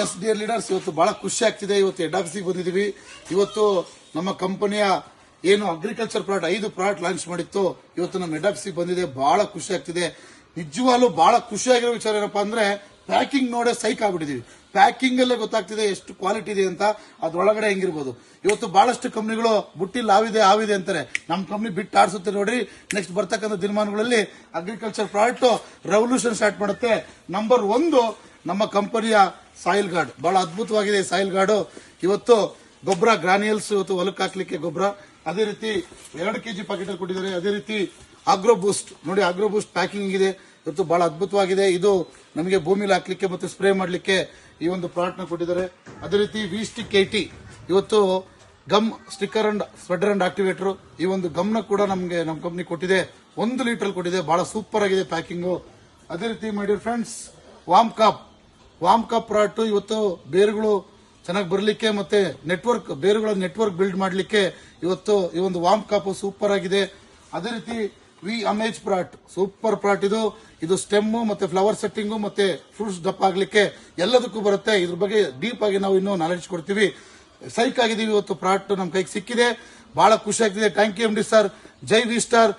S dear leaders, ಇವತ್ತು ಬಹಳ ಖುಷಿ ಆಗ್ತಿದೆ. ಇವತ್ತು ಹೆಡ್ ಆಫೀಸಿಗೆ ಬಂದಿದ್ದೀವಿ. ಇವತ್ತು ನಮ್ಮ ಕಂಪನಿಯ ಏನು ಅಗ್ರಿಕಲ್ಚರ್ ಪ್ರಾಡಕ್ಟ್ 5 ಪ್ರಾಡಕ್ಟ್ ಲಾಂಚ್ ಮಾಡಿತ್ತು, ಇವತ್ತು ನಮ್ಮ ಹೆಡ್ ಆಫೀಸಿಗೆ ಬಂದಿದೆ. ಬಹಳ ಖುಷಿ ಆಗ್ತಿದೆ. ನಿಜವಾಗ್ಲೂ ಬಹಳ ಖುಷಿಯಾಗಿರೋ ವಿಚಾರ ಏನಪ್ಪಾ ಅಂದ್ರೆ, ಪ್ಯಾಕಿಂಗ್ ನೋಡೇ ಸೈಕ್ ಆಗ್ಬಿಟ್ಟಿದೀವಿ. ಪ್ಯಾಕಿಂಗ್ ಅಲ್ಲೇ ಗೊತ್ತಾಗ್ತಿದೆ ಎಷ್ಟು ಕ್ವಾಲಿಟಿ ಇದೆ ಅಂತ, ಅದ್ರೊಳಗಡೆ ಹೆಂಗಿರ್ಬೋದು. ಇವತ್ತು ಬಹಳಷ್ಟು ಕಂಪನಿಗಳು ಬುಟ್ಟಿಲ್ ಆವಿದೆ ಅಂತಾರೆ. ನಮ್ಮ ಕಂಪನಿ ಬಿಟ್ಟು ಆಡಿಸುತ್ತೆ ನೋಡ್ರಿ. ನೆಕ್ಸ್ಟ್ ಬರ್ತಕ್ಕಂಥ ದಿನಮಾನಗಳಲ್ಲಿ ಅಗ್ರಿಕಲ್ಚರ್ ಪ್ರಾಡಕ್ಟ್ ರೆವಲ್ಯೂಷನ್ ಸ್ಟಾರ್ಟ್ ಮಾಡುತ್ತೆ. ನಂಬರ್ 1 ನಮ್ಮ ಕಂಪನಿಯ ಸಾಯಿಲ್ ಗಾರ್ಡ್. ಬಹಳ ಅದ್ಭುತವಾಗಿದೆ ಸಾಯಿಲ್ ಗಾರ್ಡ್. ಇವತ್ತು ಗೊಬ್ಬರ ಗ್ರಾನ್ಯೂಲ್ಸ್, ಇವತ್ತು ಹೊಲಕ್ಕೆ ಹಾಕ್ಲಿಕ್ಕೆ ಗೊಬ್ಬರ. ಅದೇ ರೀತಿ 2 kg ಪ್ಯಾಕೆಟ್ ಅಲ್ಲಿ ಕೊಟ್ಟಿದ್ದಾರೆ. ಅದೇ ರೀತಿ ಆಗ್ರೋ ಬೂಸ್ಟ್ ನೋಡಿ, ಆಗ್ರೋ ಬೂಸ್ಟ್ ಪ್ಯಾಕಿಂಗ್ ಇದೆ. ಇವತ್ತು ಬಹಳ ಅದ್ಭುತವಾಗಿದೆ. ಇದು ನಮಗೆ ಭೂಮಿಲಿ ಹಾಕ್ಲಿಕ್ಕೆ ಮತ್ತೆ ಸ್ಪ್ರೇ ಮಾಡ್ಲಿಕ್ಕೆ ಈ ಒಂದು ಪ್ರಾಡಕ್ಟ್ ನ ಕೊಟ್ಟಿದ್ದಾರೆ. ಅದೇ ರೀತಿ ವಿ ಸ್ಟಿಕ್ 80 ಇವತ್ತು ಗಮ್ ಸ್ಟಿಕ್ಕರ್ ಅಂಡ್ ಸ್ವೆಡರ್ ಅಂಡ್ ಆಕ್ಟಿವೇಟರ್. ಈ ಒಂದು ಗಮ್ನ ಕೂಡ ನಮಗೆ ನಮ್ಮ ಕಂಪನಿ ಕೊಟ್ಟಿದೆ. 1 ಲೀಟರ್ ಕೊಟ್ಟಿದೆ. ಬಹಳ ಸೂಪರ್ ಆಗಿದೆ ಪ್ಯಾಕಿಂಗು. ಅದೇ ರೀತಿ ಮೈ ಡಿಯರ್ ಫ್ರೆಂಡ್ಸ್, ವಾಮ್ ಕಾಪ್ ಪ್ರಾಡಕ್ಟ್ ಇವತ್ತು ಬೇರುಗಳು ಚೆನ್ನಾಗಿ ಬರಲಿಕ್ಕೆ ಮತ್ತೆ ಬೇರುಗಳ ನೆಟ್ವರ್ಕ್ ಬಿಲ್ಡ್ ಮಾಡಲಿಕ್ಕೆ ಇವತ್ತು ಈ ಒಂದು ವಾಮ್ ಕಾಪ್ ಸೂಪರ್ ಆಗಿದೆ. ಅದೇ ರೀತಿ V amaze product super product. ಇದು ಸ್ಟೆಮ್ ಮತ್ತೆ ಫ್ಲವರ್ ಸೆಟ್ಟಿಂಗು ಮತ್ತೆ ಫ್ರೂಟ್ಸ್ ದಪ್ಪ ಆಗ್ಲಿಕ್ಕೆ ಎಲ್ಲದಕ್ಕೂ ಬರುತ್ತೆ. ಇದ್ರ ಬಗ್ಗೆ ಡೀಪ್ ಆಗಿ ನಾವು ಇನ್ನೂ ನಾಲೆಡ್ಜ್ ಕೊಡ್ತೀವಿ. ಸೈಕ್ ಆಗಿದೀವಿ. ಇವತ್ತು ಪ್ರಾಡಕ್ಟ್ ನಮ್ಮ ಕೈಗೆ ಸಿಕ್ಕಿದೆ. ಬಹಳ ಖುಷಿ ಆಗ್ತಿದೆ. Thank you MD sir. ಜೈ ವಿ ಸ್ಟಾರ್.